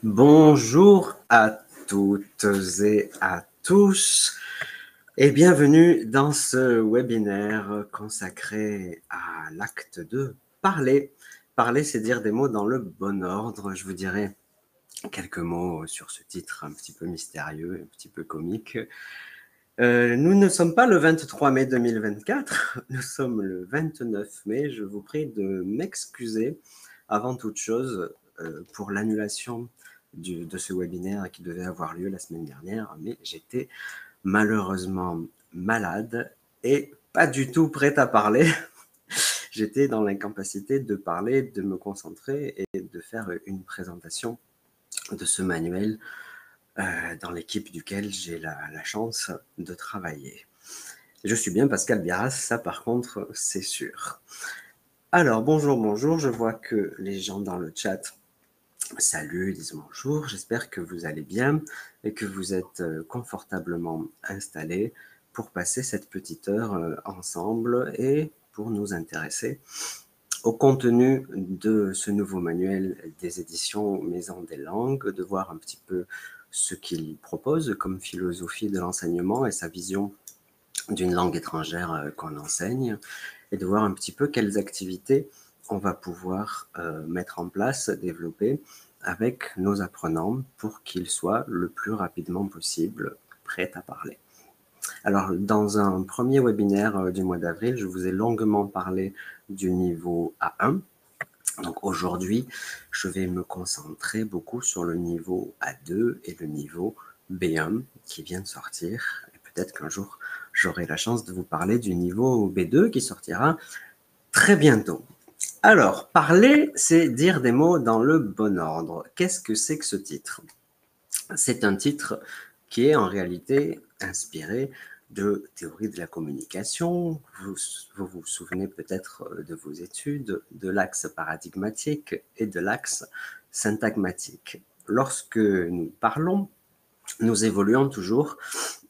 Bonjour à toutes et à tous et bienvenue dans ce webinaire consacré à l'acte de parler. Parler, c'est dire des mots dans le bon ordre. Je vous dirai quelques mots sur ce titre un petit peu mystérieux, un petit peu comique. Nous ne sommes pas le 23 mai 2024, nous sommes le 29 mai. Je vous prie de m'excuser avant toute chose pour l'annulation de ce webinaire qui devait avoir lieu la semaine dernière, mais j'étais malheureusement malade et pas du tout prête à parler. J'étais dans l'incapacité de parler, de me concentrer et de faire une présentation de ce manuel dans l'équipe duquel j'ai la chance de travailler. Je suis bien Pascal Biarras, ça par contre, c'est sûr. Alors, bonjour, je vois que les gens dans le chat saluent, disent bonjour, j'espère que vous allez bien et que vous êtes confortablement installés pour passer cette petite heure ensemble et pour nous intéresser au contenu de ce nouveau manuel des éditions Maison des Langues, de voir un petit peu ce qu'il propose comme philosophie de l'enseignement et sa vision d'une langue étrangère qu'on enseigne, et de voir un petit peu quelles activités on va pouvoir mettre en place, développer avec nos apprenants pour qu'ils soient le plus rapidement possible prêts à parler. Alors, dans un premier webinaire du mois d'avril, je vous ai longuement parlé du niveau A1. Donc aujourd'hui, je vais me concentrer beaucoup sur le niveau A2 et le niveau B1 qui vient de sortir. Et peut-être qu'un jour, j'aurai la chance de vous parler du niveau B2 qui sortira très bientôt. Alors, parler, c'est dire des mots dans le bon ordre. Qu'est-ce que c'est que ce titre? C'est un titre qui est en réalité inspiré de théorie de la communication. Vous vous souvenez peut-être de vos études, de l'axe paradigmatique et de l'axe syntagmatique. Lorsque nous parlons, nous évoluons toujours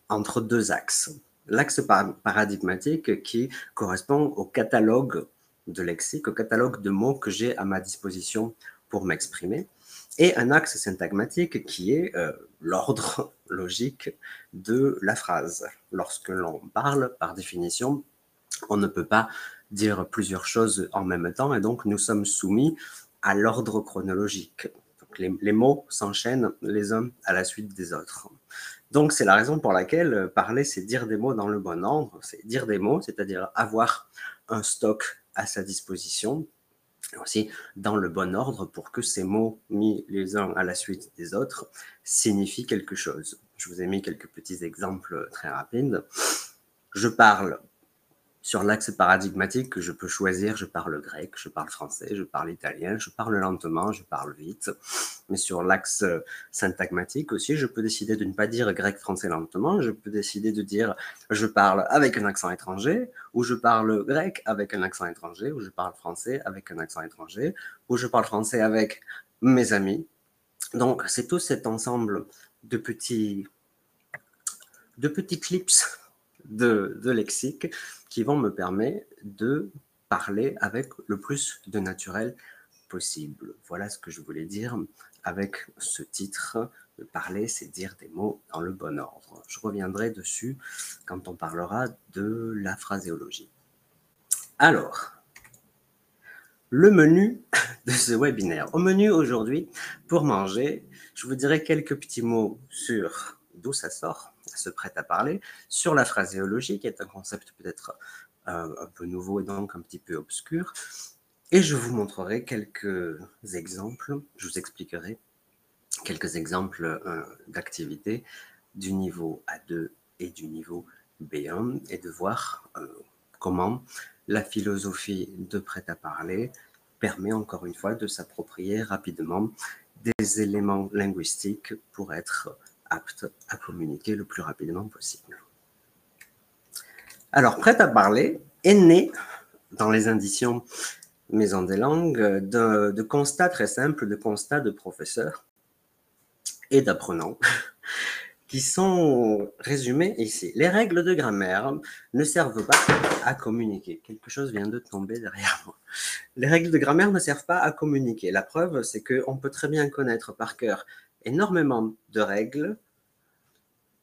entre deux axes. L'axe paradigmatique qui correspond au catalogue de lexique, au catalogue de mots que j'ai à ma disposition pour m'exprimer, et un axe syntagmatique qui est l'ordre logique de la phrase. Lorsque l'on parle, par définition, on ne peut pas dire plusieurs choses en même temps, et donc nous sommes soumis à l'ordre chronologique. Donc les mots s'enchaînent les uns à la suite des autres. Donc c'est la raison pour laquelle parler, c'est dire des mots dans le bon ordre, c'est dire des mots, c'est-à-dire avoir un stock à sa disposition, aussi dans le bon ordre pour que ces mots mis les uns à la suite des autres signifient quelque chose. Je vous ai mis quelques petits exemples très rapides. Je parle sur l'axe paradigmatique que je peux choisir, je parle grec, je parle français, je parle italien, je parle lentement, je parle vite. Mais sur l'axe syntagmatique aussi, je peux décider de ne pas dire grec, français lentement, je peux décider de dire je parle avec un accent étranger, ou je parle grec avec un accent étranger, ou je parle français avec un accent étranger, ou je parle français avec mes amis. Donc c'est tout cet ensemble de petits clips de lexique qui vont me permettre de parler avec le plus de naturel possible. Voilà ce que je voulais dire avec ce titre. De parler, c'est dire des mots dans le bon ordre. Je reviendrai dessus quand on parlera de la phraséologie. Alors, le menu de ce webinaire. Au menu aujourd'hui, pour manger, je vous dirai quelques petits mots sur d'où ça sort, ça se prête à parler, sur la phraséologie, qui est un concept peut-être un peu nouveau et donc un petit peu obscur, et je vous montrerai quelques exemples, je vous expliquerai quelques exemples d'activités du niveau A2 et du niveau B1, et de voir comment la philosophie de prêt-à-parler permet encore une fois de s'approprier rapidement des éléments linguistiques pour être apte à communiquer le plus rapidement possible. Alors, prêt-à-parler est né dans les éditions Maison des Langues de constats très simples, de constats de professeurs et d'apprenants qui sont résumés ici. Les règles de grammaire ne servent pas à communiquer. Quelque chose vient de tomber derrière moi. Les règles de grammaire ne servent pas à communiquer. La preuve, c'est qu'on peut très bien connaître par cœur énormément de règles,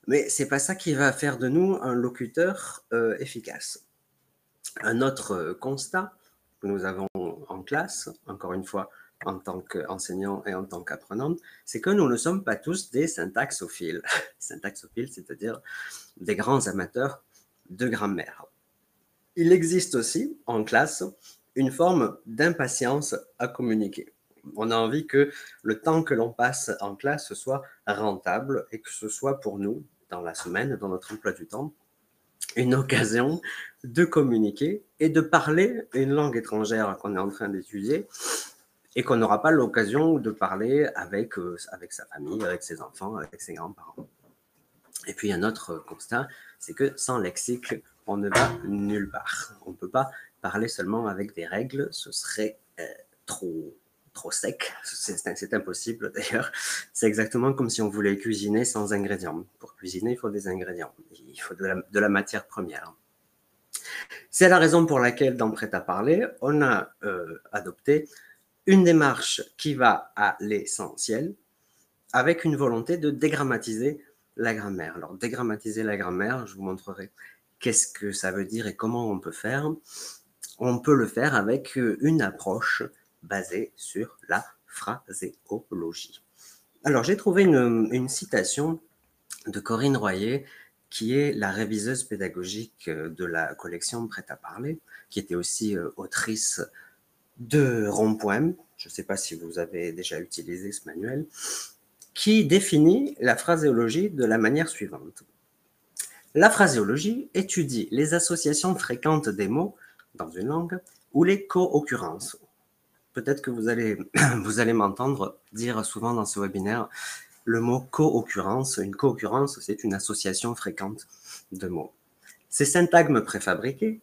mais ce n'est pas ça qui va faire de nous un locuteur efficace. Un autre constat que nous avons en classe, encore une fois, en tant qu'enseignant et en tant qu'apprenant, c'est que nous ne sommes pas tous des syntaxophiles. Syntaxophiles, c'est-à-dire des grands amateurs de grammaire. Il existe aussi en classe une forme d'impatience à communiquer. On a envie que le temps que l'on passe en classe soit rentable et que ce soit pour nous, dans la semaine, dans notre emploi du temps, une occasion de communiquer et de parler une langue étrangère qu'on est en train d'étudier et qu'on n'aura pas l'occasion de parler avec sa famille, avec ses enfants, avec ses grands-parents. Et puis un autre constat, c'est que sans lexique, on ne va nulle part. On ne peut pas parler seulement avec des règles, ce serait trop sec, c'est impossible d'ailleurs. C'est exactement comme si on voulait cuisiner sans ingrédients. Pour cuisiner, il faut des ingrédients, il faut de la matière première. C'est la raison pour laquelle, dans Prêt à parler, on a adopté une démarche qui va à l'essentiel, avec une volonté de dégrammatiser la grammaire. Alors, dégrammatiser la grammaire, je vous montrerai qu'est-ce que ça veut dire et comment on peut faire. On peut le faire avec une approche basée sur la phraséologie. Alors, j'ai trouvé une citation de Corinne Royer, qui est la réviseuse pédagogique de la collection Prêt à parler, qui était aussi autrice de Rond-Point. Je ne sais pas si vous avez déjà utilisé ce manuel, qui définit la phraséologie de la manière suivante. La phraséologie étudie les associations fréquentes des mots dans une langue ou les co-occurrences. Peut-être que vous allez m'entendre dire souvent dans ce webinaire le mot co-occurrence. Une co-occurrence, c'est une association fréquente de mots. Ces syntagmes préfabriqués,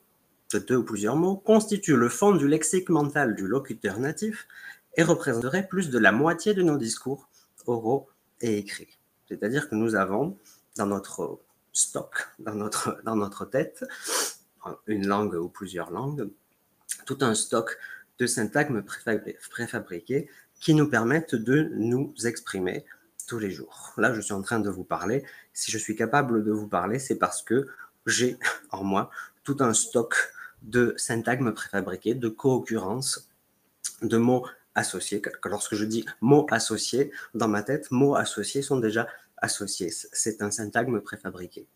de deux ou plusieurs mots, constituent le fond du lexique mental du locuteur natif et représenteraient plus de la moitié de nos discours oraux et écrits. C'est-à-dire que nous avons dans notre stock, dans notre tête, une langue ou plusieurs langues, tout un stock de syntagmes préfabriqués qui nous permettent de nous exprimer tous les jours. Là, je suis en train de vous parler. Si je suis capable de vous parler, c'est parce que j'ai en moi tout un stock de syntagmes préfabriqués, de co-occurrences, de mots associés. Lorsque je dis mots associés, dans ma tête, mots associés sont déjà associés. C'est un syntagme préfabriqué.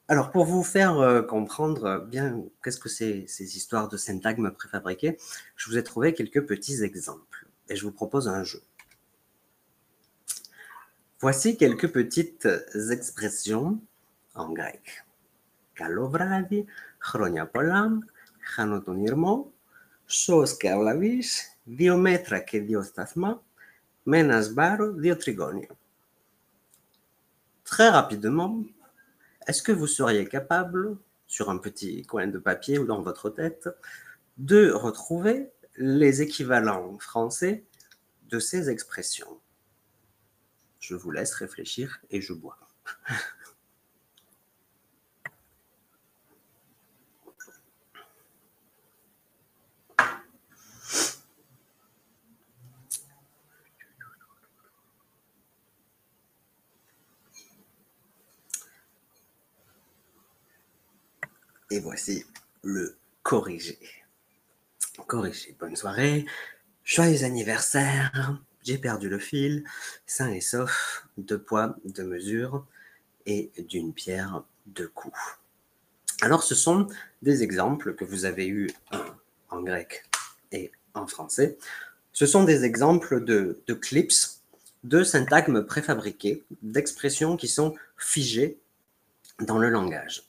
Alors, pour vous faire comprendre bien qu'est-ce que c'est ces histoires de syntagmes préfabriqués, je vous ai trouvé quelques petits exemples et je vous propose un jeu. Voici quelques petites expressions en grec. Καλό βράδυ, χρόνια πολλά, χάνω τον ήρμο, σως και αυλαβείς, 2 μέτρα και 2 σταθμά, με ένα σμπάρο, 2 τριγώνια. Très rapidement, est-ce que vous seriez capable, sur un petit coin de papier ou dans votre tête, de retrouver les équivalents français de ces expressions? Je vous laisse réfléchir et je bois. Et voici le corrigé. Corrigé, bonne soirée, joyeux anniversaire, j'ai perdu le fil, sain et sauf, 2 poids, 2 mesures et d'une pierre 2 coups. Alors, ce sont des exemples que vous avez eus en grec et en français. Ce sont des exemples de clips, de syntagmes préfabriqués, d'expressions qui sont figées dans le langage.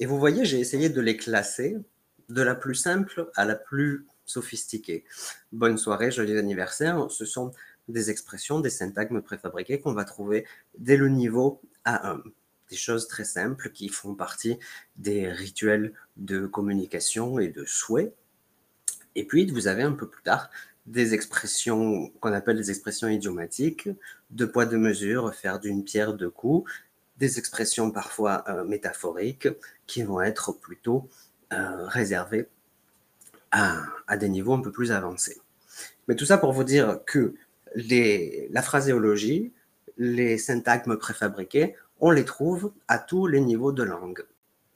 Et vous voyez, j'ai essayé de les classer de la plus simple à la plus sophistiquée. Bonne soirée, joyeux anniversaire, ce sont des expressions, des syntagmes préfabriqués qu'on va trouver dès le niveau A1. Des choses très simples qui font partie des rituels de communication et de souhait. Et puis, vous avez un peu plus tard des expressions qu'on appelle des expressions idiomatiques, 2 poids 2 mesures, faire d'une pierre 2 coups, des expressions parfois métaphoriques qui vont être plutôt réservées à des niveaux un peu plus avancés. Mais tout ça pour vous dire que la phraséologie, les syntagmes préfabriqués, on les trouve à tous les niveaux de langue.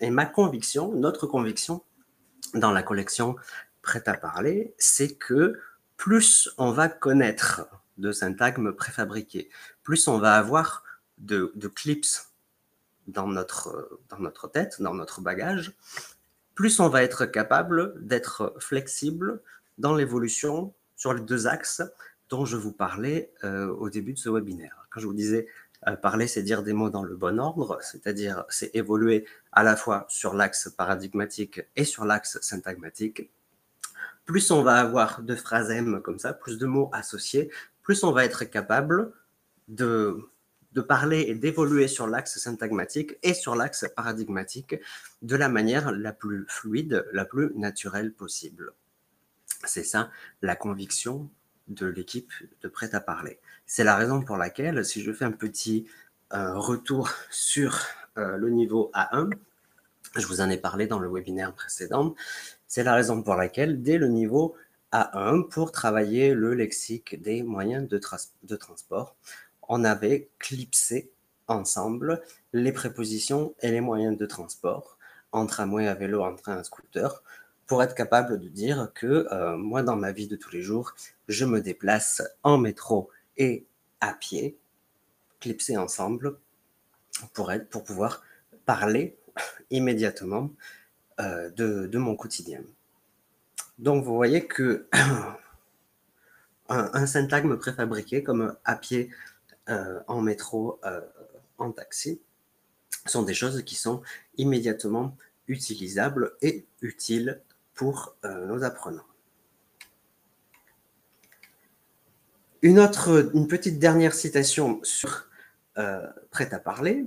Et ma conviction, notre conviction dans la collection Prêt à parler, c'est que plus on va connaître de syntagmes préfabriqués, plus on va avoir de clips dans notre tête, dans notre bagage, plus on va être capable d'être flexible dans l'évolution sur les deux axes dont je vous parlais au début de ce webinaire. Quand je vous disais parler, c'est dire des mots dans le bon ordre, c'est-à-dire c'est évoluer à la fois sur l'axe paradigmatique et sur l'axe syntagmatique. Plus on va avoir de phrasèmes comme ça, plus de mots associés, plus on va être capable de parler et d'évoluer sur l'axe syntagmatique et sur l'axe paradigmatique de la manière la plus fluide, la plus naturelle possible. C'est ça la conviction de l'équipe de Prêt à parler. C'est la raison pour laquelle, si je fais un petit retour sur le niveau A1, je vous en ai parlé dans le webinaire précédent, c'est la raison pour laquelle, dès le niveau A1, pour travailler le lexique des moyens de transport, on avait clipsé ensemble les prépositions et les moyens de transport, en tramway, à vélo, en train, à scooter, pour être capable de dire que moi, dans ma vie de tous les jours, je me déplace en métro et à pied, clipsé ensemble, pour pouvoir parler immédiatement de mon quotidien. Donc, vous voyez que un syntagme préfabriqué comme à pied, en métro, en taxi, sont des choses qui sont immédiatement utilisables et utiles pour nos apprenants. Une petite dernière citation sur Prêt à parler.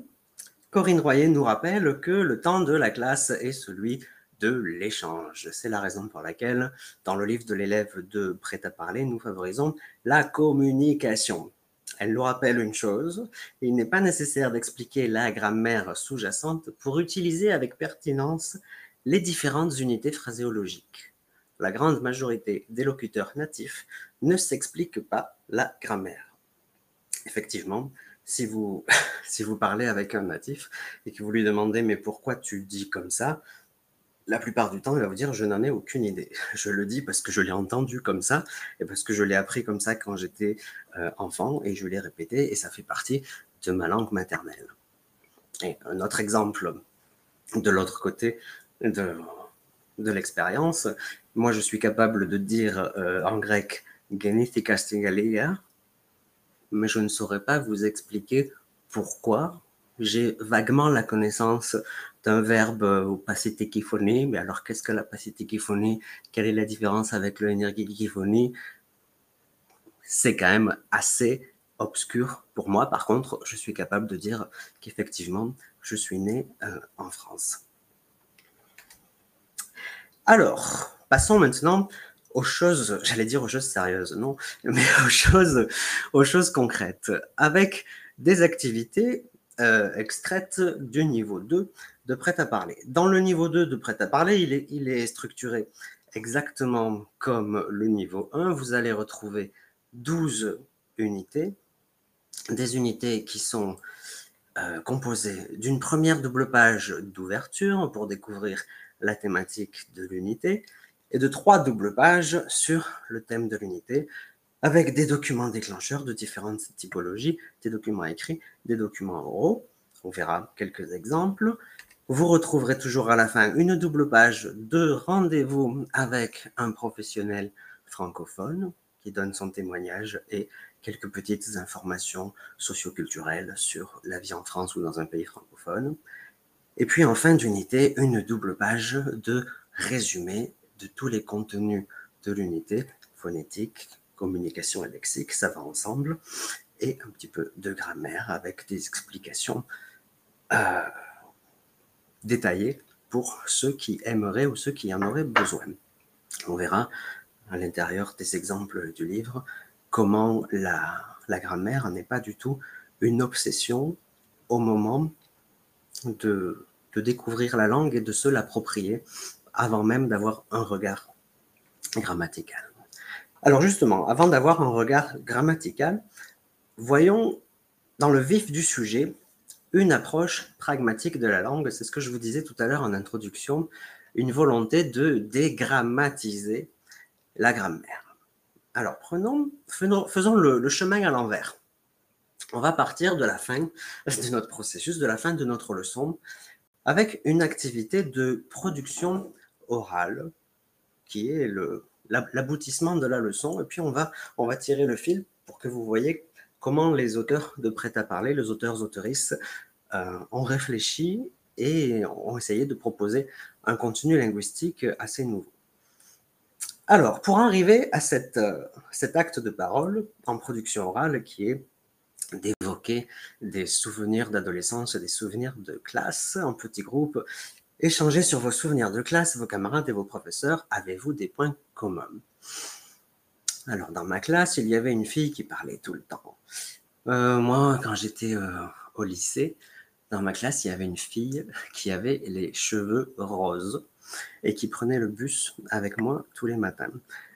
Corinne Royer nous rappelle que le temps de la classe est celui de l'échange. C'est la raison pour laquelle, dans le livre de l'élève de Prêt à parler, nous favorisons la communication. Elle nous rappelle une chose, il n'est pas nécessaire d'expliquer la grammaire sous-jacente pour utiliser avec pertinence les différentes unités phraséologiques. La grande majorité des locuteurs natifs ne s'expliquent pas la grammaire. Effectivement, si vous parlez avec un natif et que vous lui demandez « mais pourquoi tu dis comme ça ?» la plupart du temps, il va vous dire « je n'en ai aucune idée. Je le dis parce que je l'ai entendu comme ça et parce que je l'ai appris comme ça quand j'étais enfant et je l'ai répété et ça fait partie de ma langue maternelle. » Et un autre exemple de l'autre côté de l'expérience, moi je suis capable de dire en grec « genithika stigalia », mais je ne saurais pas vous expliquer pourquoi. J'ai vaguement la connaissance d'un verbe au passé thékiphonie, mais alors qu'est-ce que la passé thékiphonie? Quelle est la différence avec le énergikiphonie? C'est quand même assez obscur pour moi. Par contre, je suis capable de dire qu'effectivement, je suis né en France. Alors, passons maintenant aux choses, j'allais dire aux choses sérieuses, non, mais aux choses concrètes, avec des activités extraites du niveau 2 de Prêt à parler. Dans le niveau 2 de Prêt à parler, il est structuré exactement comme le niveau 1. Vous allez retrouver 12 unités, des unités qui sont composées d'une première double page d'ouverture pour découvrir la thématique de l'unité, et de 3 doubles pages sur le thème de l'unité, avec des documents déclencheurs de différentes typologies, des documents écrits, des documents oraux. On verra quelques exemples. Vous retrouverez toujours à la fin une double page de rendez-vous avec un professionnel francophone qui donne son témoignage et quelques petites informations socioculturelles sur la vie en France ou dans un pays francophone. Et puis en fin d'unité, une double page de résumé de tous les contenus de l'unité, phonétique, communication et lexique, ça va ensemble, et un petit peu de grammaire avec des explications détaillées pour ceux qui aimeraient ou ceux qui en auraient besoin. On verra à l'intérieur des exemples du livre comment la grammaire n'est pas du tout une obsession au moment de découvrir la langue et de se l'approprier avant même d'avoir un regard grammatical. Alors justement, avant d'avoir un regard grammatical, voyons dans le vif du sujet une approche pragmatique de la langue. C'est ce que je vous disais tout à l'heure en introduction, une volonté de dégrammatiser la grammaire. Alors faisons le chemin à l'envers. On va partir de la fin de notre processus, de la fin de notre leçon, avec une activité de production orale qui est l'aboutissement de la leçon. Et puis on va tirer le fil pour que vous voyez comment les auteurs de prêt-à-parler, les auteurs-autoristes, ont réfléchi et ont essayé de proposer un contenu linguistique assez nouveau. Alors, pour arriver à cet acte de parole en production orale qui est d'évoquer des souvenirs d'adolescence, des souvenirs de classe en petits groupes, échanger sur vos souvenirs de classe, vos camarades et vos professeurs, avez-vous des points communs? Alors, dans ma classe, il y avait une fille qui parlait tout le temps. Moi, quand j'étais au lycée, dans ma classe, il y avait une fille qui avait les cheveux roses et qui prenait le bus avec moi tous les matins.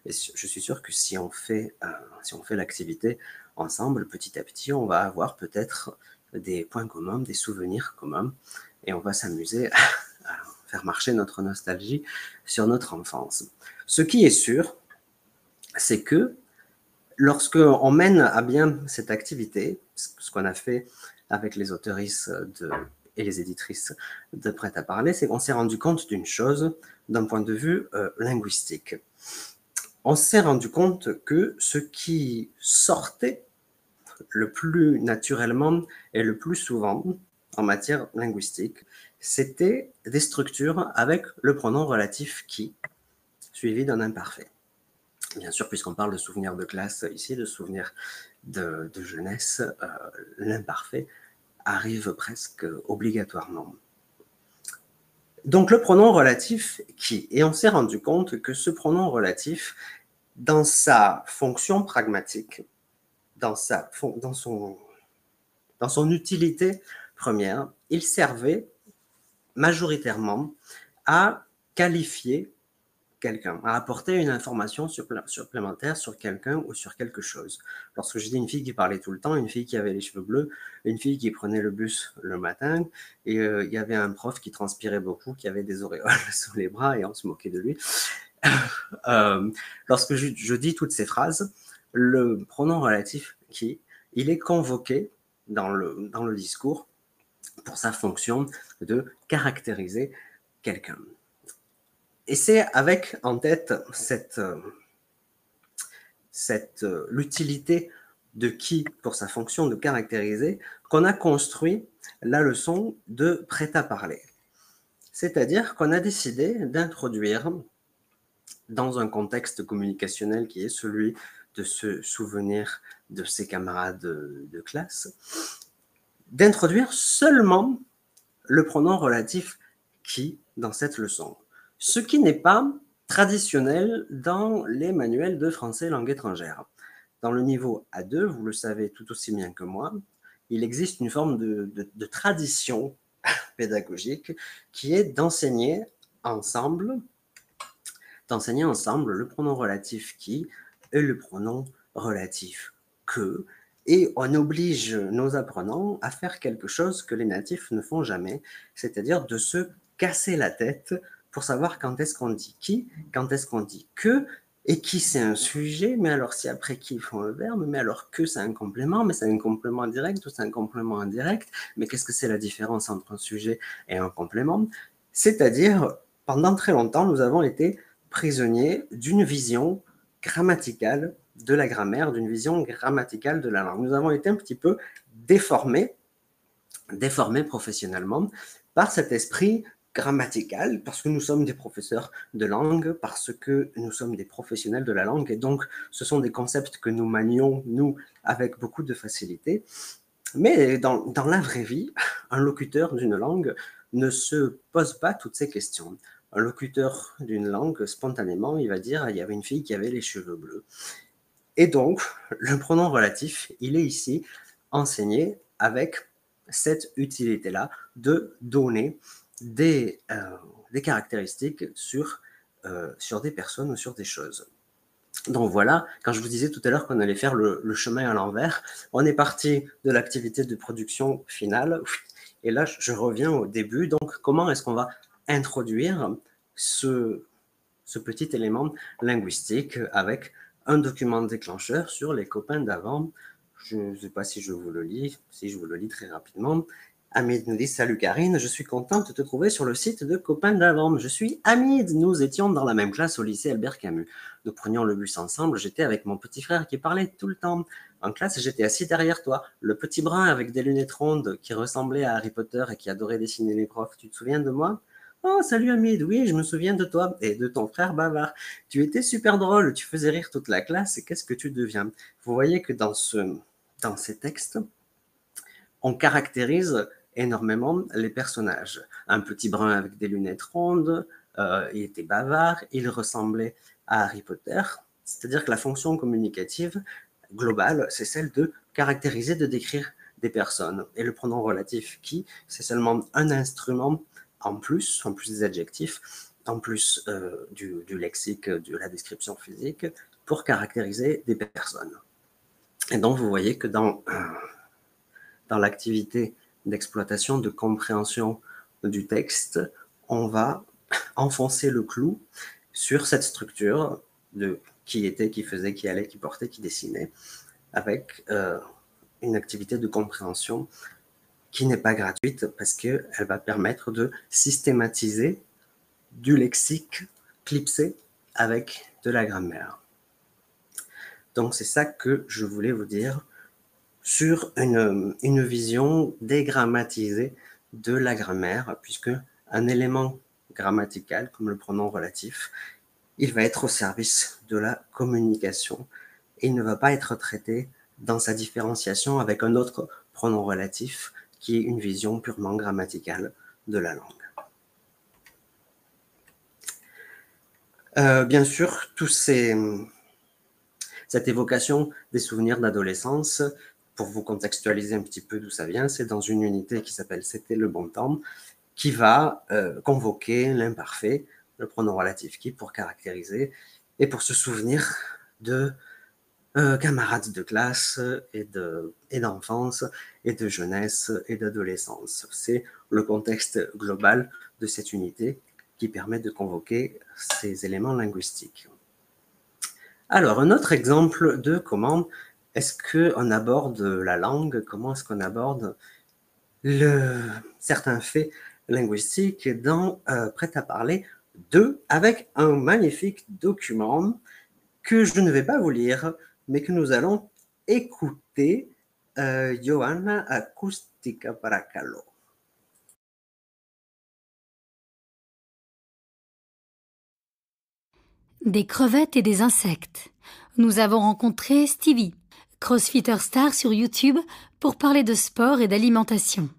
Et je suis sûr que si on fait l'activité ensemble, petit à petit, on va avoir peut-être des points communs, des souvenirs communs, et on va s'amuser à faire marcher notre nostalgie sur notre enfance. Ce qui est sûr, c'est que lorsqu'on mène à bien cette activité, ce qu'on a fait avec les autoristes et les éditrices de Prêt-à-parler, c'est qu'on s'est rendu compte d'une chose d'un point de vue linguistique. On s'est rendu compte que ce qui sortait le plus naturellement et le plus souvent en matière linguistique, c'était des structures avec le pronom relatif qui, suivi d'un imparfait. Bien sûr, puisqu'on parle de souvenirs de classe ici, de souvenirs de jeunesse, l'imparfait arrive presque obligatoirement. Donc le pronom relatif qui, et on s'est rendu compte que ce pronom relatif, dans sa fonction pragmatique, dans son utilité première, il servait majoritairement à qualifier quelqu'un, à apporter une information supplémentaire sur quelqu'un ou sur quelque chose. Lorsque je dis une fille qui parlait tout le temps, une fille qui avait les cheveux bleus, une fille qui prenait le bus le matin, et il y avait un prof qui transpirait beaucoup, qui avait des auréoles sous les bras, et on se moquait de lui. Lorsque je dis toutes ces phrases, le pronom relatif qui, il est convoqué dans le discours pour sa fonction de caractériser quelqu'un. Et c'est avec en tête l'utilité de qui pour sa fonction de caractériser qu'on a construit la leçon de prêt-à-parler. C'est-à-dire qu'on a décidé d'introduire dans un contexte communicationnel qui est celui de se souvenir de ses camarades de classe, d'introduire seulement le pronom relatif qui dans cette leçon. Ce qui n'est pas traditionnel dans les manuels de français langue étrangère. Dans le niveau A2, vous le savez tout aussi bien que moi, il existe une forme de tradition pédagogique qui est d'enseigner ensemble le pronom relatif qui et le pronom relatif que, et on oblige nos apprenants à faire quelque chose que les natifs ne font jamais, c'est-à-dire de se casser la tête pour savoir quand est-ce qu'on dit qui, quand est-ce qu'on dit que, et qui c'est un sujet, mais alors si après qui ils font un verbe, mais alors que c'est un complément, mais c'est un complément direct ou c'est un complément indirect, mais qu'est-ce que c'est la différence entre un sujet et un complément? C'est-à-dire, pendant très longtemps, nous avons été prisonniers d'une vision grammaticale de la grammaire, d'une vision grammaticale de la langue. Nous avons été un petit peu déformés professionnellement par cet esprit grammatical, parce que nous sommes des professeurs de langue, parce que nous sommes des professionnels de la langue, et donc ce sont des concepts que nous manions, nous, avec beaucoup de facilité. Mais dans la vraie vie, un locuteur d'une langue ne se pose pas toutes ces questions. Un locuteur d'une langue, spontanément, il va dire « il y avait une fille qui avait les cheveux bleus ». Et donc, le pronom relatif, il est ici enseigné avec cette utilité-là de donner des caractéristiques sur des personnes ou sur des choses. Donc voilà, quand je vous disais tout à l'heure qu'on allait faire le chemin à l'envers, on est parti de l'activité de production finale, et là je reviens au début. Donc comment est-ce qu'on va introduire ce petit élément linguistique avec un document déclencheur sur les copains d'avant? Je ne sais pas si je vous le lis, si je vous le lis très rapidement. Hamid nous dit: salut Karine, je suis contente de te trouver sur le site de Copains d'avant. Je suis Hamid, nous étions dans la même classe au lycée Albert Camus. Nous prenions le bus ensemble, j'étais avec mon petit frère qui parlait tout le temps. En classe, j'étais assis derrière toi, le petit brun avec des lunettes rondes qui ressemblait à Harry Potter et qui adorait dessiner les profs. Tu te souviens de moi? Oh, salut Hamid, oui, je me souviens de toi et de ton frère bavard. Tu étais super drôle, tu faisais rire toute la classe et qu'est-ce que tu deviens? Vous voyez que dans ces textes, on caractérise énormément les personnages. Un petit brun avec des lunettes rondes, il était bavard, il ressemblait à Harry Potter. C'est-à-dire que la fonction communicative globale, c'est celle de caractériser, de décrire des personnes. Et le pronom relatif qui, c'est seulement un instrument en plus des adjectifs, en plus du lexique, de la description physique, pour caractériser des personnes. Et donc, vous voyez que dans l'activité d'exploitation, de compréhension du texte, on va enfoncer le clou sur cette structure de qui était, qui faisait, qui allait, qui portait, qui dessinait, avec une activité de compréhension qui n'est pas gratuite parce qu'elle va permettre de systématiser du lexique clipsé avec de la grammaire. Donc c'est ça que je voulais vous dire sur une vision dégrammatisée de la grammaire, puisque un élément grammatical, comme le pronom relatif, il va être au service de la communication et il ne va pas être traité dans sa différenciation avec un autre pronom relatif qui est une vision purement grammaticale de la langue. Bien sûr, cette évocation des souvenirs d'adolescence, pour vous contextualiser un petit peu d'où ça vient, c'est dans une unité qui s'appelle C'était le bon temps, qui va convoquer l'imparfait, le pronom relatif qui, pour caractériser et pour se souvenir de camarades de classe et d'enfance et de jeunesse et d'adolescence. C'est le contexte global de cette unité qui permet de convoquer ces éléments linguistiques. Alors, un autre exemple de comment est-ce qu'on aborde la langue, comment est-ce qu'on aborde certains faits linguistiques dans Prêt à parler 2, avec un magnifique document que je ne vais pas vous lire, mais que nous allons écouter. Johanna Acústica Paracalo. Des crevettes et des insectes. Nous avons rencontré Stevie, crossfitter star sur YouTube, pour parler de sport et d'alimentation.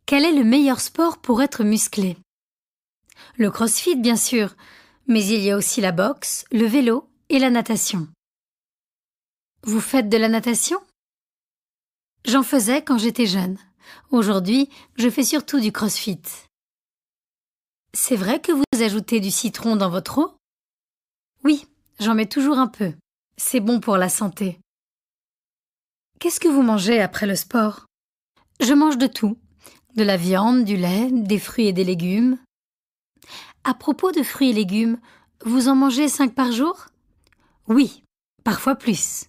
Quel est le meilleur sport pour être musclé? Le crossfit, bien sûr, mais il y a aussi la boxe, le vélo et la natation. Vous faites de la natation? J'en faisais quand j'étais jeune. Aujourd'hui, je fais surtout du crossfit. C'est vrai que vous ajoutez du citron dans votre eau? Oui, j'en mets toujours un peu. C'est bon pour la santé. Qu'est-ce que vous mangez après le sport? Je mange de tout. De la viande, du lait, des fruits et des légumes. À propos de fruits et légumes, vous en mangez 5 par jour? Oui, parfois plus.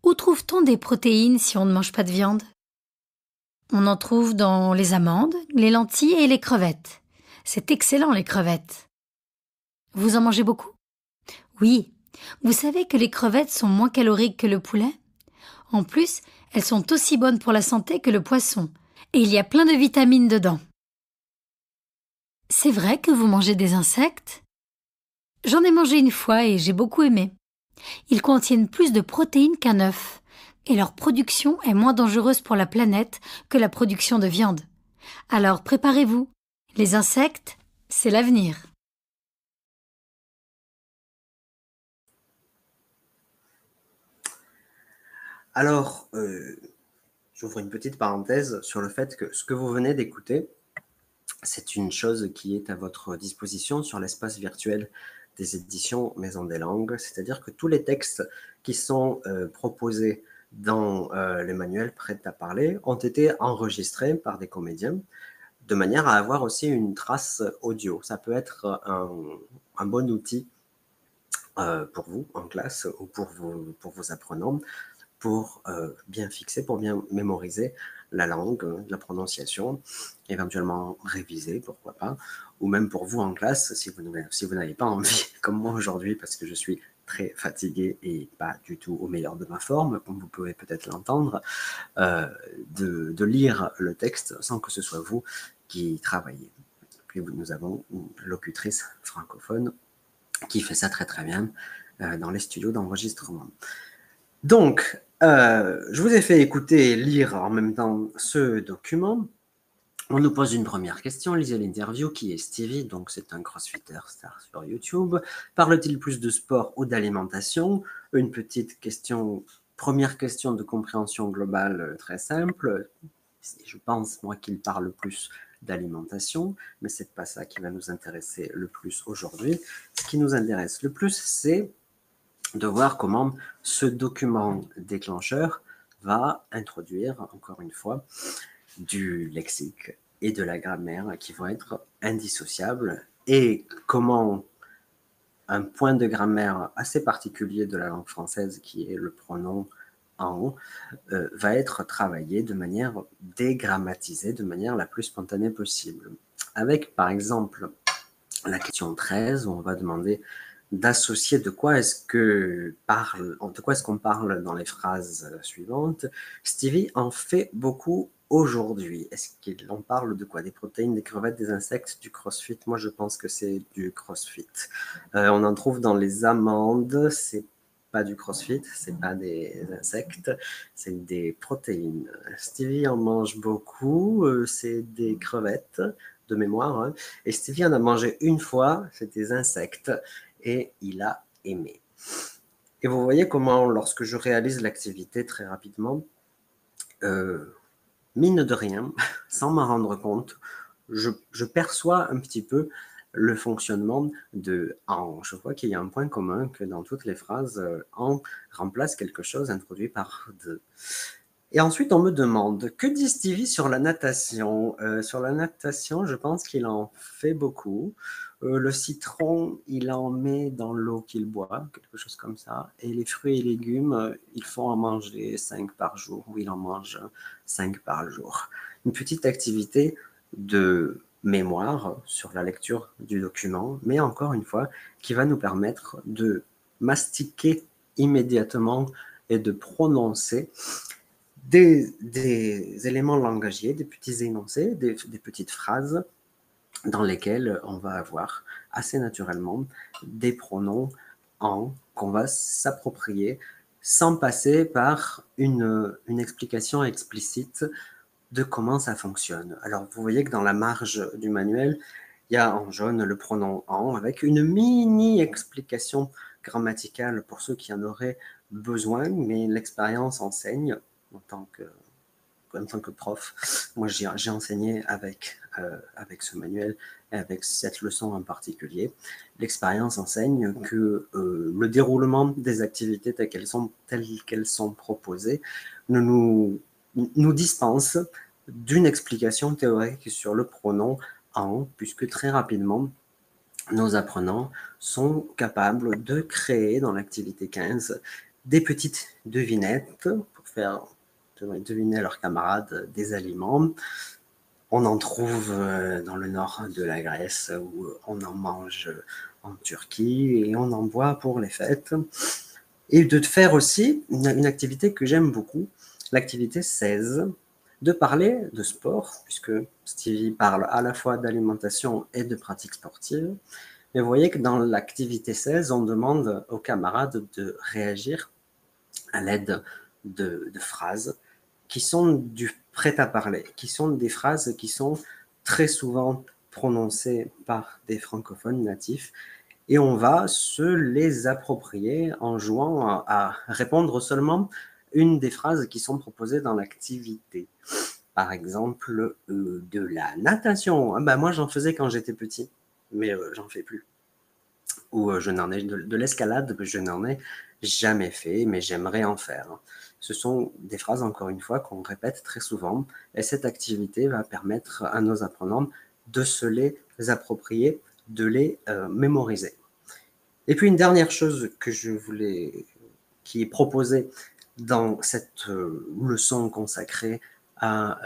Où trouve-t-on des protéines si on ne mange pas de viande? On en trouve dans les amandes, les lentilles et les crevettes. C'est excellent les crevettes. Vous en mangez beaucoup? Oui. Vous savez que les crevettes sont moins caloriques que le poulet? En plus, elles sont aussi bonnes pour la santé que le poisson. Et il y a plein de vitamines dedans. C'est vrai que vous mangez des insectes? J'en ai mangé une fois et j'ai beaucoup aimé. Ils contiennent plus de protéines qu'un œuf. Et leur production est moins dangereuse pour la planète que la production de viande. Alors préparez-vous. Les insectes, c'est l'avenir. Alors, j'ouvre une petite parenthèse sur le fait que ce que vous venez d'écouter, c'est une chose qui est à votre disposition sur l'espace virtuel des éditions Maison des Langues, c'est-à-dire que tous les textes qui sont proposés dans les manuels prêts à parler ont été enregistrés par des comédiens de manière à avoir aussi une trace audio. Ça peut être un bon outil pour vous en classe ou pour vos apprenants pour bien fixer, pour bien mémoriser la langue, la prononciation, éventuellement réviser, pourquoi pas, ou même pour vous en classe, si vous n'avez pas envie, comme moi aujourd'hui, parce que je suis très fatigué et pas du tout au meilleur de ma forme, comme vous pouvez peut-être l'entendre, de lire le texte sans que ce soit vous qui travaillez. Puis nous avons une locutrice francophone qui fait ça très très bien dans les studios d'enregistrement. Donc, je vous ai fait écouter et lire en même temps ce document. On nous pose une première question. Lisez l'interview. Qui est Stevie? Donc, c'est un crossfitter star sur YouTube. Parle-t-il plus de sport ou d'alimentation? Une petite question, première question de compréhension globale très simple. Je pense, moi, qu'il parle plus d'alimentation, mais c'est pas ça qui va nous intéresser le plus aujourd'hui. Ce qui nous intéresse le plus, c'est de voir comment ce document déclencheur va introduire, encore une fois, du lexique et de la grammaire qui vont être indissociables et comment un point de grammaire assez particulier de la langue française qui est le pronom en va être travaillé de manière dégrammatisée, de manière la plus spontanée possible. Avec par exemple la question 13 où on va demander d'associer de quoi est-ce qu'on parle dans les phrases suivantes. Stevie en fait beaucoup aujourd'hui. Est-ce qu'il en parle de quoi? Des protéines, des crevettes, des insectes, du crossfit? Moi, je pense que c'est du crossfit. On en trouve dans les amandes, c'est pas du crossfit, c'est pas des insectes, c'est des protéines. Stevie en mange beaucoup, c'est des crevettes de mémoire, hein. Et Stevie en a mangé une fois, c'est des insectes, et il a aimé. Et vous voyez comment, lorsque je réalise l'activité très rapidement, mine de rien, sans m'en rendre compte, je perçois un petit peu le fonctionnement de en. Je vois qu'il y a un point commun que dans toutes les phrases, en remplace quelque chose introduit par de. Et ensuite, on me demande, que dit Stevie sur la natation? Sur la natation, je pense qu'il en fait beaucoup. Le citron, il en met dans l'eau qu'il boit, quelque chose comme ça. Et les fruits et légumes, il faut en manger 5 par jour, ou il en mange 5 par jour. Une petite activité de mémoire sur la lecture du document, mais encore une fois, qui va nous permettre de mastiquer immédiatement et de prononcer des éléments langagiers, des petits énoncés, des petites phrases dans lesquelles on va avoir assez naturellement des pronoms en qu'on va s'approprier sans passer par une explication explicite de comment ça fonctionne. Alors, vous voyez que dans la marge du manuel, il y a en jaune le pronom en avec une mini explication grammaticale pour ceux qui en auraient besoin, mais l'expérience enseigne en tant que prof. Moi, j'ai enseigné avec ce manuel et avec cette leçon en particulier. L'expérience enseigne que le déroulement des activités telles qu'elles sont proposées nous dispense d'une explication théorique sur le pronom en, puisque très rapidement, nos apprenants sont capables de créer dans l'activité 15 des petites devinettes pour faire deviner à leurs camarades des aliments. On en trouve dans le nord de la Grèce, où on en mange en Turquie et on en boit pour les fêtes. Et de faire aussi une activité que j'aime beaucoup, l'activité 16, de parler de sport, puisque Stevie parle à la fois d'alimentation et de pratique sportive. Mais vous voyez que dans l'activité 16, on demande aux camarades de réagir à l'aide de phrases qui sont du prêt-à-parler, qui sont des phrases qui sont très souvent prononcées par des francophones natifs, et on va se les approprier en jouant à répondre seulement une des phrases qui sont proposées dans l'activité. Par exemple, de la natation. Ah ben moi, j'en faisais quand j'étais petit, mais j'en fais plus. ou je n'en ai de l'escalade, je n'en ai jamais fait, mais j'aimerais en faire. Ce sont des phrases, encore une fois, qu'on répète très souvent, et cette activité va permettre à nos apprenants de se les approprier, de les mémoriser. Et puis une dernière chose qui est proposée dans cette leçon consacrée à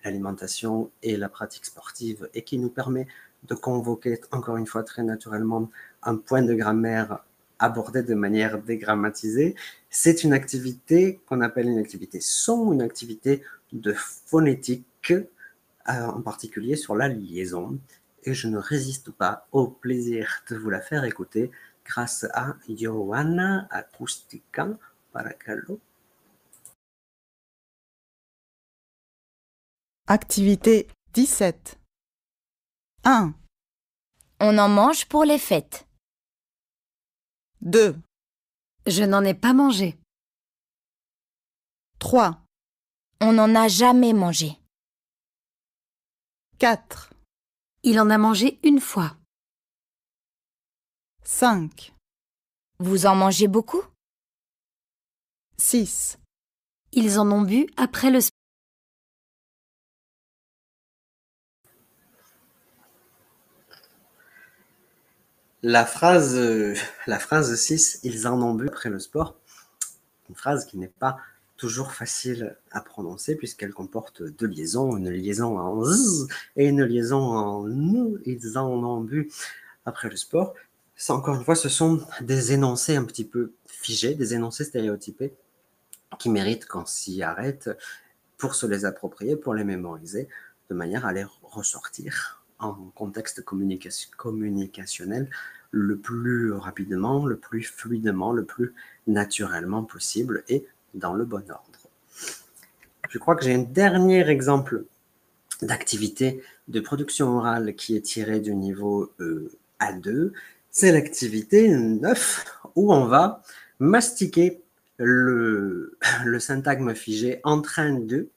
l'alimentation et la pratique sportive et qui nous permet de convoquer encore une fois très naturellement un point de grammaire abordé de manière dégrammatisée, c'est une activité qu'on appelle une activité son, une activité de phonétique, en particulier sur la liaison. Et je ne résiste pas au plaisir de vous la faire écouter grâce à Johanna Acústica Paracalo. Activité 17. 1, On en mange pour les fêtes. 2, Je n'en ai pas mangé. 3, On n'en a jamais mangé. 4, Il en a mangé une fois. 5, Vous en mangez beaucoup? 6, Ils en ont bu après le sport. La phrase 6, ils en ont bu après le sport, une phrase qui n'est pas toujours facile à prononcer puisqu'elle comporte deux liaisons, une liaison en z et une liaison en n. Ils en ont bu après le sport. Encore une fois, ce sont des énoncés un petit peu figés, des énoncés stéréotypés qui méritent qu'on s'y arrête pour se les approprier, pour les mémoriser, de manière à les ressortir en contexte communicationnel le plus rapidement, le plus fluidement, le plus naturellement possible et dans le bon ordre. Je crois que j'ai un dernier exemple d'activité de production orale qui est tiré du niveau A2. C'est l'activité 9 où on va mastiquer le syntagme figé en train de,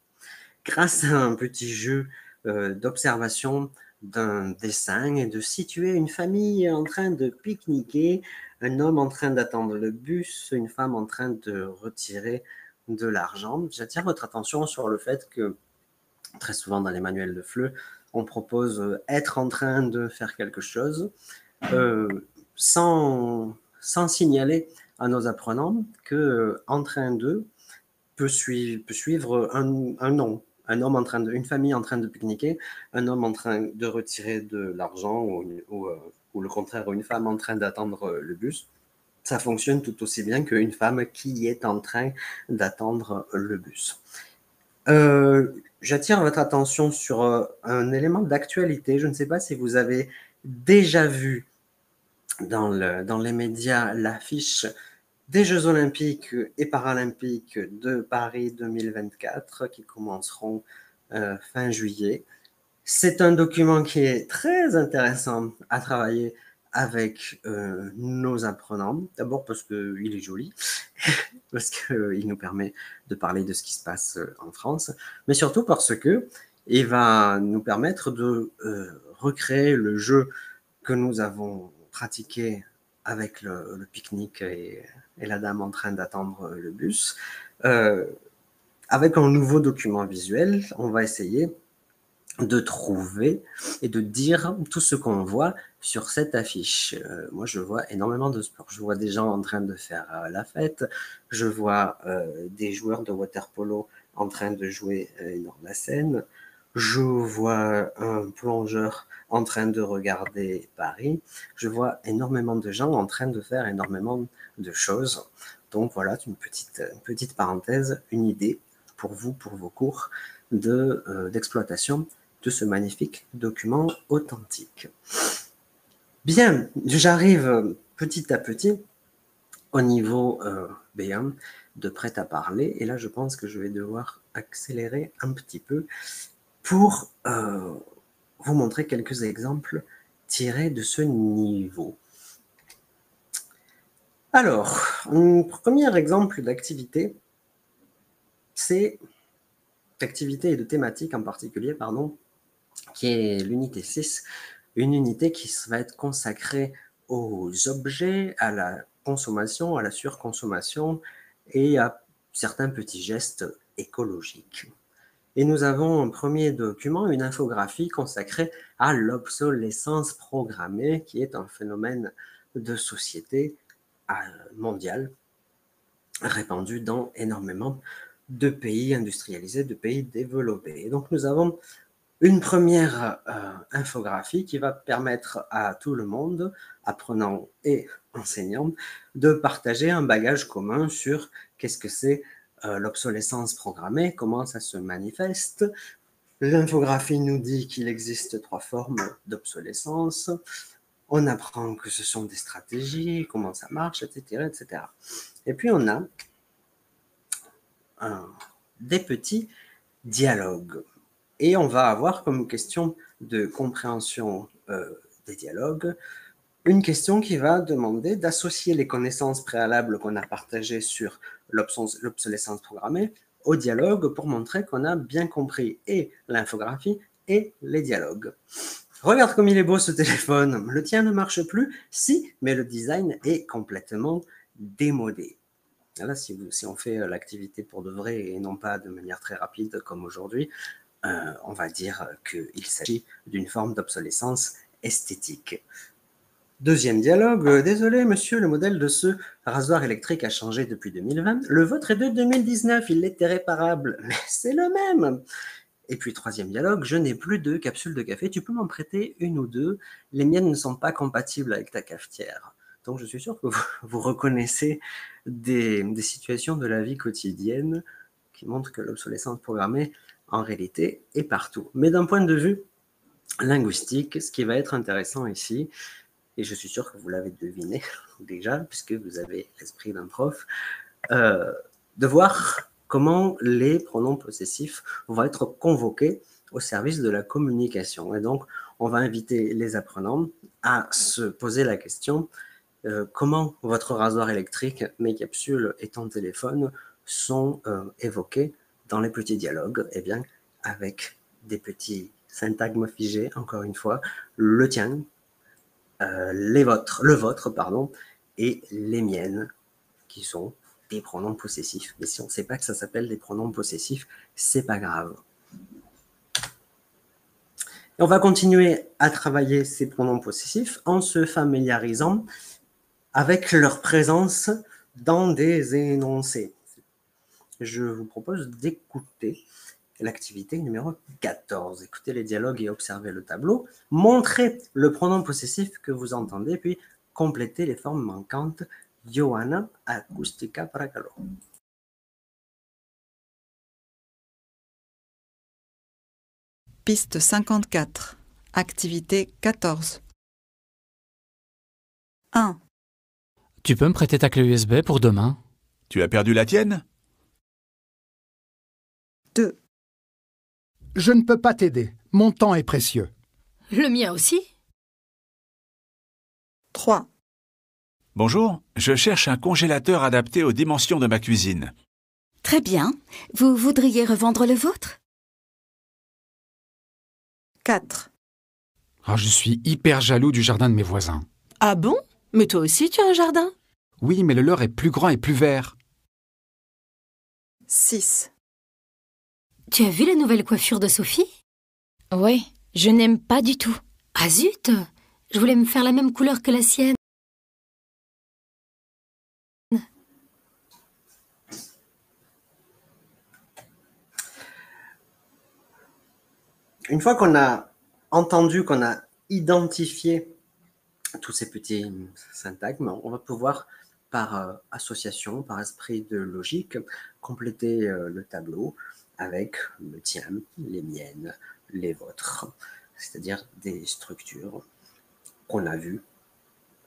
grâce à un petit jeu d'observation d'un dessin et de situer une famille en train de pique-niquer, un homme en train d'attendre le bus, une femme en train de retirer de l'argent. J'attire votre attention sur le fait que très souvent dans les manuels de FLE, on propose être en train de faire quelque chose sans signaler à nos apprenants que en train de peut suivre un nom. Une famille en train de pique-niquer, un homme en train de retirer de l'argent ou le contraire, une femme en train d'attendre le bus. Ça fonctionne tout aussi bien qu'une femme qui est en train d'attendre le bus. J'attire votre attention sur un élément d'actualité. Je ne sais pas si vous avez déjà vu dans les médias l'affiche des Jeux olympiques et paralympiques de Paris 2024 qui commenceront fin juillet. C'est un document qui est très intéressant à travailler avec nos apprenants. D'abord parce qu'il est joli, parce qu'il nous permet de parler de ce qui se passe en France, mais surtout parce qu'il va nous permettre de recréer le jeu que nous avons pratiqué avec le pique-nique et la dame en train d'attendre le bus. Avec un nouveau document visuel, on va essayer de trouver et de dire tout ce qu'on voit sur cette affiche. Moi, je vois énormément de sport. Je vois des gens en train de faire la fête. Je vois des joueurs de water-polo en train de jouer dans la Seine. Je vois un plongeur en train de regarder Paris. Je vois énormément de gens en train de faire énormément de choses. Donc voilà, une petite parenthèse, une idée pour vous, pour vos cours d'exploitation de ce magnifique document authentique. Bien, j'arrive petit à petit au niveau B1 de prêt à parler. Et là, je pense que je vais devoir accélérer un petit peu pour vous montrer quelques exemples tirés de ce niveau. Alors, un premier exemple d'activité, c'est d'activité et de thématique en particulier, pardon, qui est l'unité 6, une unité qui va être consacrée aux objets, à la consommation, à la surconsommation et à certains petits gestes écologiques. Et nous avons un premier document, une infographie consacrée à l'obsolescence programmée, qui est un phénomène de société mondial répandu dans énormément de pays industrialisés, de pays développés. Et donc nous avons une première infographie qui va permettre à tout le monde, apprenants et enseignants, de partager un bagage commun sur qu'est-ce que c'est l'obsolescence programmée, comment ça se manifeste. L'infographie nous dit qu'il existe 3 formes d'obsolescence. On apprend que ce sont des stratégies, comment ça marche, etc. etc. Et puis on a des petits dialogues. Et on va avoir comme question de compréhension des dialogues une question qui va demander d'associer les connaissances préalables qu'on a partagées sur l'obsolescence programmée au dialogue pour montrer qu'on a bien compris et l'infographie et les dialogues. Regarde comme il est beau ce téléphone. Le tien ne marche plus? Si, mais le design est complètement démodé. Là, si on fait l'activité pour de vrai et non pas de manière très rapide comme aujourd'hui, on va dire qu'il s'agit d'une forme d'obsolescence esthétique. Deuxième dialogue. Désolé, monsieur, le modèle de ce rasoir électrique a changé depuis 2020. Le vôtre est de 2019, il était réparable, mais c'est le même. Et puis troisième dialogue. Je n'ai plus de capsules de café, tu peux m'en prêter 1 ou 2. Les miennes ne sont pas compatibles avec ta cafetière. Donc je suis sûr que vous reconnaissez des situations de la vie quotidienne qui montrent que l'obsolescence programmée, en réalité, est partout. Mais d'un point de vue linguistique, ce qui va être intéressant ici, et je suis sûr que vous l'avez deviné déjà, puisque vous avez l'esprit d'un prof, de voir comment les pronoms possessifs vont être convoqués au service de la communication. Et donc, on va inviter les apprenants à se poser la question comment votre rasoir électrique, mes capsules et ton téléphone sont évoqués dans les petits dialogues. Eh bien, avec des petits syntagmes figés, encore une fois, le tien, le vôtre, et les miennes, qui sont des pronoms possessifs. Mais si on ne sait pas que ça s'appelle des pronoms possessifs, c'est pas grave. Et on va continuer à travailler ces pronoms possessifs en se familiarisant avec leur présence dans des énoncés. Je vous propose d'écouter l'activité numéro 14. Écoutez les dialogues et observez le tableau. Montrez le pronom possessif que vous entendez, puis complétez les formes manquantes. Ioana Acustica Paracalo. Piste 54. Activité 14. 1, Tu peux me prêter ta clé USB pour demain? Tu as perdu la tienne? 2, Je ne peux pas t'aider. Mon temps est précieux. Le mien aussi? 3, Bonjour, je cherche un congélateur adapté aux dimensions de ma cuisine. Très bien. Vous voudriez revendre le vôtre? 4, Ah, je suis hyper jaloux du jardin de mes voisins. Ah bon? Mais toi aussi, tu as un jardin? Oui, mais le leur est plus grand et plus vert. 6, Tu as vu la nouvelle coiffure de Sophie? Oui, je n'aime pas du tout. Ah zut! Je voulais me faire la même couleur que la sienne. Une fois qu'on a entendu, qu'on a identifié tous ces petits syntagmes, on va pouvoir, par association, par esprit de logique, compléter le tableau avec le tien, les miennes, les vôtres, c'est-à-dire des structures qu'on a vues,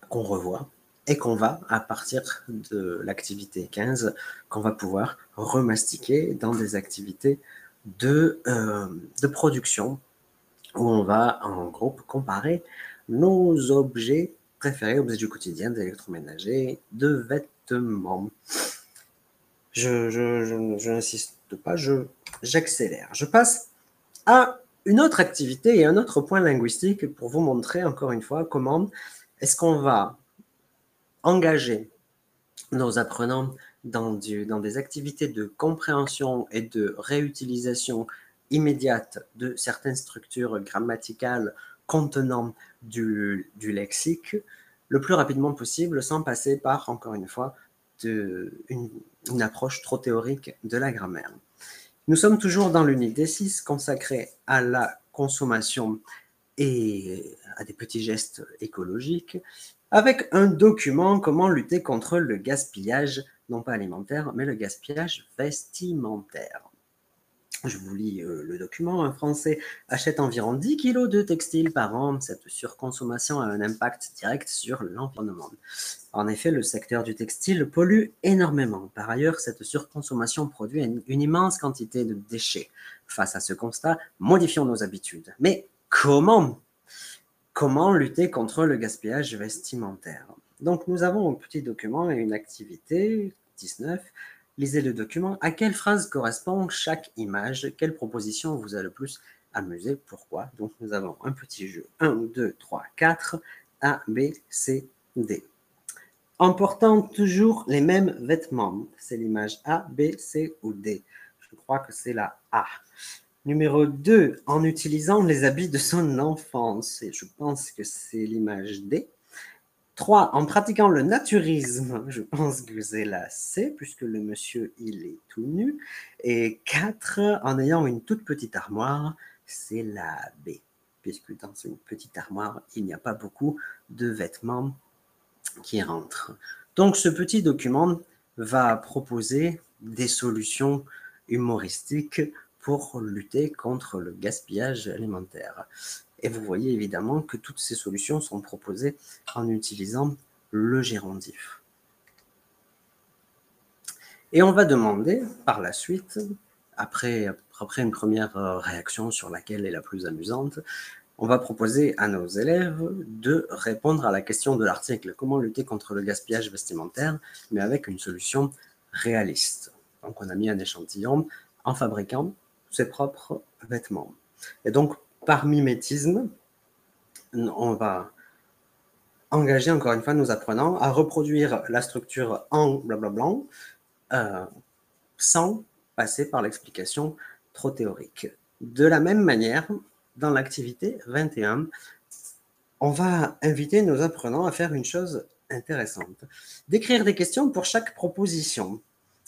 qu'on revoit, et qu'on va, à partir de l'activité 15, qu'on va pouvoir remastiquer dans des activités de production, où on va en groupe comparer nos objets préférés, objets du quotidien, d'électroménager, de vêtements. Je n'insiste pas, j'accélère. Je passe à une autre activité et un autre point linguistique pour vous montrer encore une fois comment Est-ce qu'on va engager nos apprenants dans des activités de compréhension et de réutilisation immédiate de certaines structures grammaticales contenant du lexique le plus rapidement possible sans passer par, encore une fois, une approche trop théorique de la grammaire. Nous sommes toujours dans l'unité 6 consacrée à la consommation et à des petits gestes écologiques, avec un document comment lutter contre le gaspillage, non pas alimentaire, mais le gaspillage vestimentaire. Je vous lis le document. Un Français achète environ 10 kg de textiles par an. Cette surconsommation a un impact direct sur l'environnement. En effet, le secteur du textile pollue énormément. Par ailleurs, cette surconsommation produit une immense quantité de déchets. Face à ce constat, modifions nos habitudes. Mais comment lutter contre le gaspillage vestimentaire? Donc, nous avons un petit document et une activité, 19. Lisez le document. À quelle phrase correspond chaque image? Quelle proposition vous a le plus amusé? Pourquoi? Donc, nous avons un petit jeu. 1, 2, 3, 4. A, B, C, D. En portant toujours les mêmes vêtements. C'est l'image A, B, C ou D. Je crois que c'est la A. Numéro 2, en utilisant les habits de son enfance. Et je pense que c'est l'image D. 3, en pratiquant le naturisme. Je pense que c'est la C, puisque le monsieur, il est tout nu. Et 4, en ayant une toute petite armoire. C'est la B, puisque dans une petite armoire, il n'y a pas beaucoup de vêtements qui rentrent. Donc, ce petit document va proposer des solutions humoristiques pour lutter contre le gaspillage alimentaire. Et vous voyez évidemment que toutes ces solutions sont proposées en utilisant le gérondif. Et on va demander par la suite, après une première réaction sur laquelle est la plus amusante, on va proposer à nos élèves de répondre à la question de l'article « Comment lutter contre le gaspillage vestimentaire ?» mais avec une solution réaliste. Donc on a mis un échantillon en fabriquant ses propres vêtements. Et donc, par mimétisme, on va engager encore une fois nos apprenants à reproduire la structure en blablabla sans passer par l'explication trop théorique. De la même manière, dans l'activité 21, on va inviter nos apprenants à faire une chose intéressante. D'écrire des questions pour chaque proposition.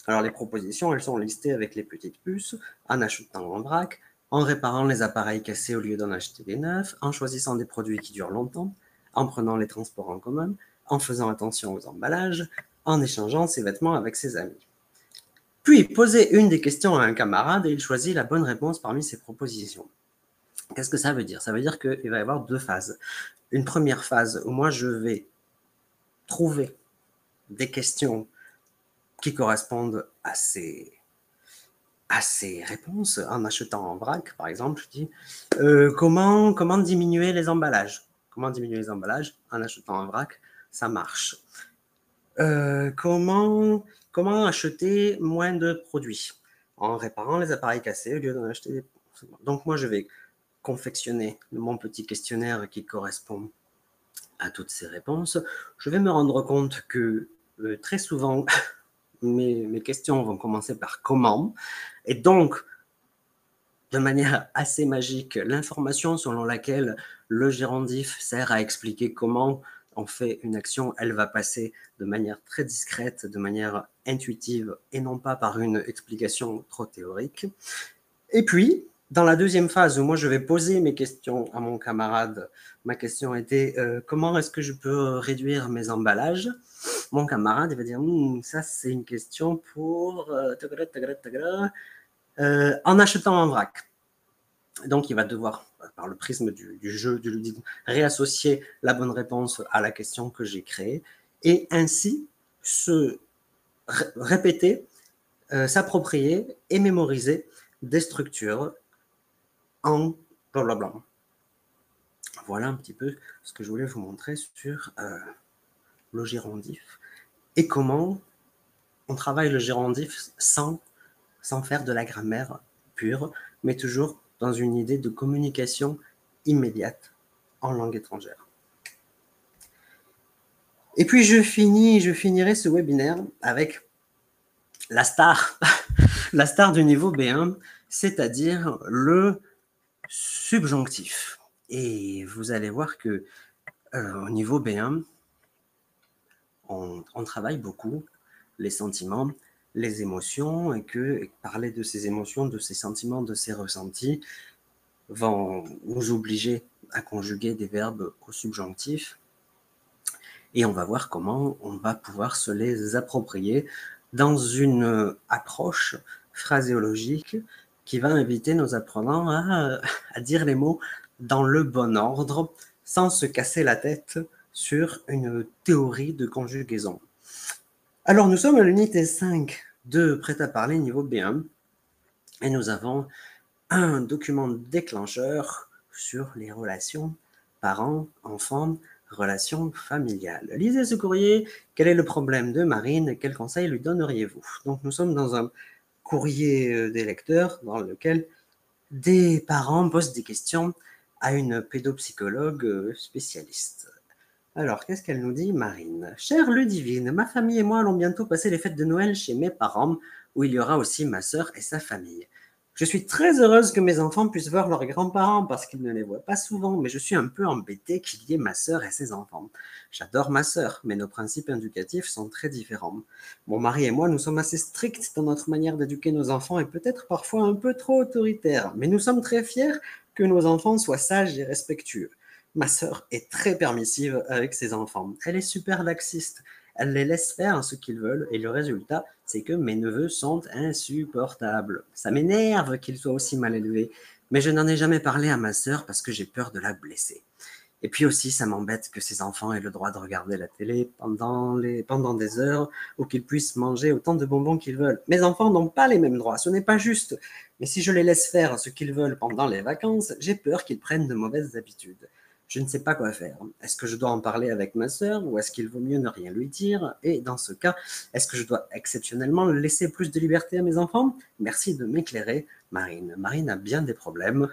Alors les propositions, elles sont listées avec les petites puces, en achetant en vrac, en réparant les appareils cassés au lieu d'en acheter des neufs, en choisissant des produits qui durent longtemps, en prenant les transports en commun, en faisant attention aux emballages, en échangeant ses vêtements avec ses amis. Puis, posez une des questions à un camarade et il choisit la bonne réponse parmi ses propositions. Qu'est-ce que ça veut dire? Ça veut dire qu'il va y avoir deux phases. Une première phase où moi, je vais trouver des questions qui correspondent à ces réponses. En achetant en vrac, par exemple, je dis comment diminuer les emballages? Comment diminuer les emballages? En achetant en vrac, ça marche. Comment acheter moins de produits? En réparant les appareils cassés au lieu d'en acheter des... Donc moi, je vais confectionner mon petit questionnaire qui correspond à toutes ces réponses. Je vais me rendre compte que très souvent, mes questions vont commencer par « comment ?» et donc, de manière assez magique, l'information selon laquelle le gérondif sert à expliquer comment on fait une action, elle va passer de manière très discrète, de manière intuitive et non pas par une explication trop théorique. Et puis, dans la deuxième phase où moi je vais poser mes questions à mon camarade, ma question était comment est-ce que je peux réduire mes emballages? Mon camarade il va dire ça c'est une question pour en achetant en vrac. Donc il va devoir, par le prisme du jeu, du ludique, réassocier la bonne réponse à la question que j'ai créée et ainsi se répéter, s'approprier et mémoriser des structures en blablabla. Voilà un petit peu ce que je voulais vous montrer sur le gérondif et comment on travaille le gérondif sans faire de la grammaire pure, mais toujours dans une idée de communication immédiate en langue étrangère. Et puis je finirai ce webinaire avec la star, la star du niveau B1, c'est-à-dire le subjonctif. Et vous allez voir que au niveau B1, on travaille beaucoup les sentiments, les émotions, et que parler de ces émotions, de ces sentiments, de ces ressentis vont nous obliger à conjuguer des verbes au subjonctif. Et on va voir comment on va pouvoir se les approprier dans une approche phraséologique qui va inviter nos apprenants à dire les mots dans le bon ordre, sans se casser la tête sur une théorie de conjugaison. Alors, nous sommes à l'unité 5 de Prêt à parler niveau B1 et nous avons un document déclencheur sur les relations parents-enfants, relations familiales. Lisez ce courrier. Quel est le problème de Marine? Quels conseils lui donneriez-vous? Donc, nous sommes dans un courrier des lecteurs dans lequel des parents posent des questions à une pédopsychologue spécialiste. Alors, qu'est-ce qu'elle nous dit, Marine? Chère Ludivine, ma famille et moi allons bientôt passer les fêtes de Noël chez mes parents, où il y aura aussi ma sœur et sa famille. Je suis très heureuse que mes enfants puissent voir leurs grands-parents parce qu'ils ne les voient pas souvent, mais je suis un peu embêtée qu'il y ait ma sœur et ses enfants. J'adore ma sœur, mais nos principes éducatifs sont très différents. Mon mari et moi, nous sommes assez stricts dans notre manière d'éduquer nos enfants et peut-être parfois un peu trop autoritaires, mais nous sommes très fiers que nos enfants soient sages et respectueux. Ma sœur est très permissive avec ses enfants. Elle est super laxiste. Elle les laisse faire ce qu'ils veulent et le résultat, c'est que mes neveux sont insupportables. Ça m'énerve qu'ils soient aussi mal élevés, mais je n'en ai jamais parlé à ma sœur parce que j'ai peur de la blesser. Et puis aussi, ça m'embête que ces enfants aient le droit de regarder la télé pendant des heures ou qu'ils puissent manger autant de bonbons qu'ils veulent. Mes enfants n'ont pas les mêmes droits, ce n'est pas juste. Mais si je les laisse faire ce qu'ils veulent pendant les vacances, j'ai peur qu'ils prennent de mauvaises habitudes. Je ne sais pas quoi faire. Est-ce que je dois en parler avec ma sœur ou est-ce qu'il vaut mieux ne rien lui dire? Et dans ce cas, est-ce que je dois exceptionnellement laisser plus de liberté à mes enfants? Merci de m'éclairer, Marine. Marine a bien des problèmes,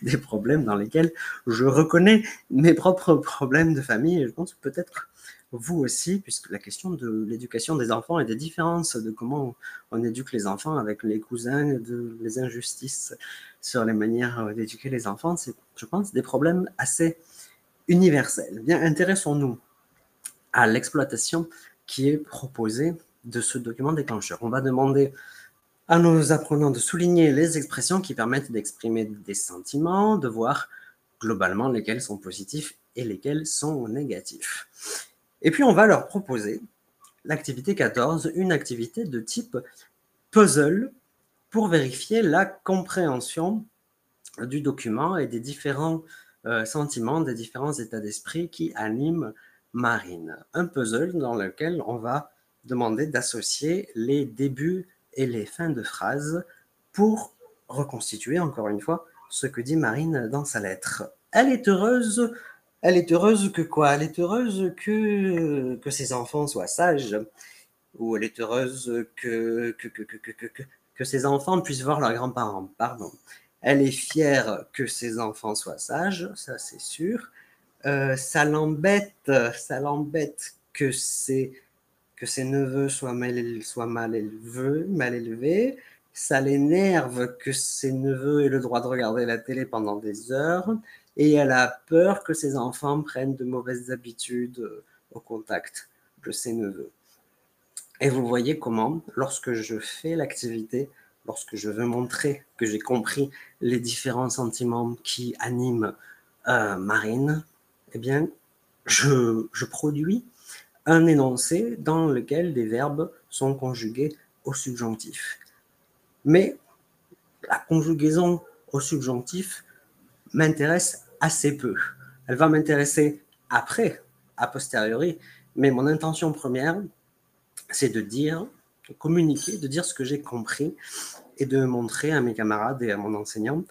des problèmes dans lesquels je reconnais mes propres problèmes de famille et je pense peut-être vous aussi, puisque la question de l'éducation des enfants et des différences de comment on éduque les enfants avec les cousins, les injustices sur les manières d'éduquer les enfants, c'est, je pense, des problèmes assez universels. Bien, intéressons-nous à l'exploitation qui est proposée de ce document déclencheur. On va demander à nos apprenants de souligner les expressions qui permettent d'exprimer des sentiments, de voir globalement lesquels sont positifs et lesquels sont négatifs. Et puis, on va leur proposer l'activité 14, une activité de type puzzle pour vérifier la compréhension du document et des différents sentiments, des différents états d'esprit qui animent Marine. Un puzzle dans lequel on va demander d'associer les débuts et les fins de phrases pour reconstituer, encore une fois, ce que dit Marine dans sa lettre. Elle est heureuse que quoi? Elle est heureuse que ses enfants soient sages, ou elle est heureuse que ses enfants puissent voir leurs grands-parents, pardon. Elle est fière que ses enfants soient sages, ça c'est sûr. Ça l'embête que ses neveux soient mal élevés. Ça l'énerve que ses neveux aient le droit de regarder la télé pendant des heures. Et elle a peur que ses enfants prennent de mauvaises habitudes au contact de ses neveux. Et vous voyez comment, lorsque je fais l'activité, lorsque je veux montrer que j'ai compris les différents sentiments qui animent Marine, eh bien, je produis un énoncé dans lequel des verbes sont conjugués au subjonctif. Mais la conjugaison au subjonctif m'intéresse assez peu. Elle va m'intéresser après, a posteriori, mais mon intention première, c'est de dire, de communiquer, de dire ce que j'ai compris et de montrer à mes camarades et à mon enseignant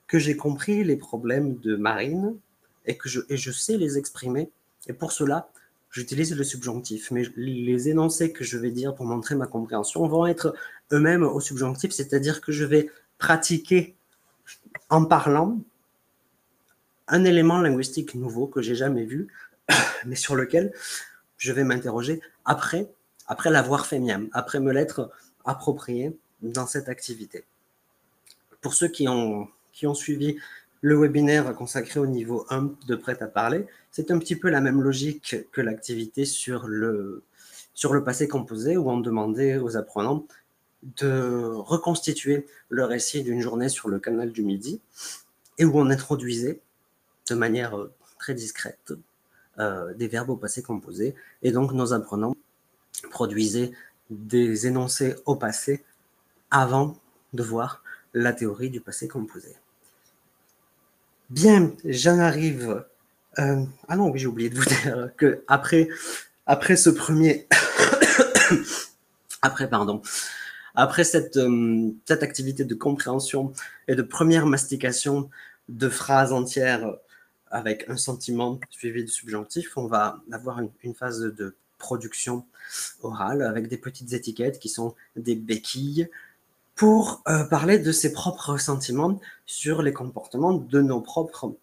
que j'ai compris les problèmes de Marine et que je sais les exprimer. Et pour cela, j'utilise le subjonctif. Mais les énoncés que je vais dire pour montrer ma compréhension vont être eux-mêmes au subjonctif, c'est-à-dire que je vais pratiquer en parlant un élément linguistique nouveau que j'ai jamais vu, mais sur lequel je vais m'interroger après l'avoir fait mien, après me l'être approprié dans cette activité. Pour ceux qui ont suivi le webinaire consacré au niveau 1 de Prêt à parler, c'est un petit peu la même logique que l'activité sur le passé composé, où on demandait aux apprenants de reconstituer le récit d'une journée sur le canal du Midi, et où on introduisait de manière très discrète des verbes au passé composé, et donc nos apprenants produisaient des énoncés au passé avant de voir la théorie du passé composé. Bien, j'en arrive. Ah non, oui, j'ai oublié de vous dire que après ce premier, après cette activité de compréhension et de première mastication de phrases entières avec un sentiment suivi de subjonctif, on va avoir une phase de production orale avec des petites étiquettes qui sont des béquilles pour parler de ses propres sentiments sur les comportements de nos propres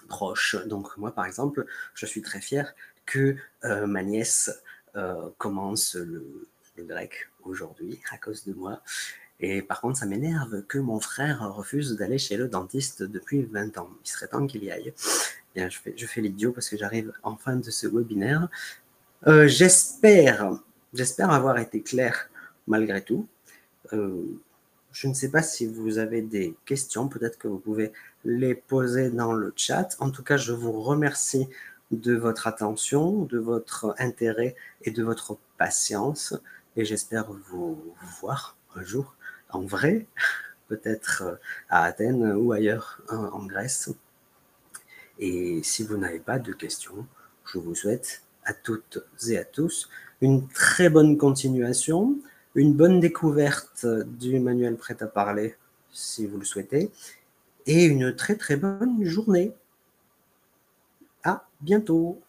proches. Donc moi, par exemple, je suis très fier que ma nièce commence le grec aujourd'hui à cause de moi. Et par contre, ça m'énerve que mon frère refuse d'aller chez le dentiste depuis 20 ans. Il serait temps qu'il y aille. Bien, je fais l'idiot parce que j'arrive en fin de ce webinaire. J'espère avoir été clair malgré tout. Je ne sais pas si vous avez des questions, peut-être que vous pouvez les poser dans le chat. En tout cas, je vous remercie de votre attention, de votre intérêt et de votre patience. Et j'espère vous voir un jour en vrai, peut-être à Athènes ou ailleurs en Grèce. Et si vous n'avez pas de questions, je vous souhaite à toutes et à tous une très bonne continuation, une bonne découverte du manuel Prêt à parler, si vous le souhaitez, et une très très bonne journée. À bientôt.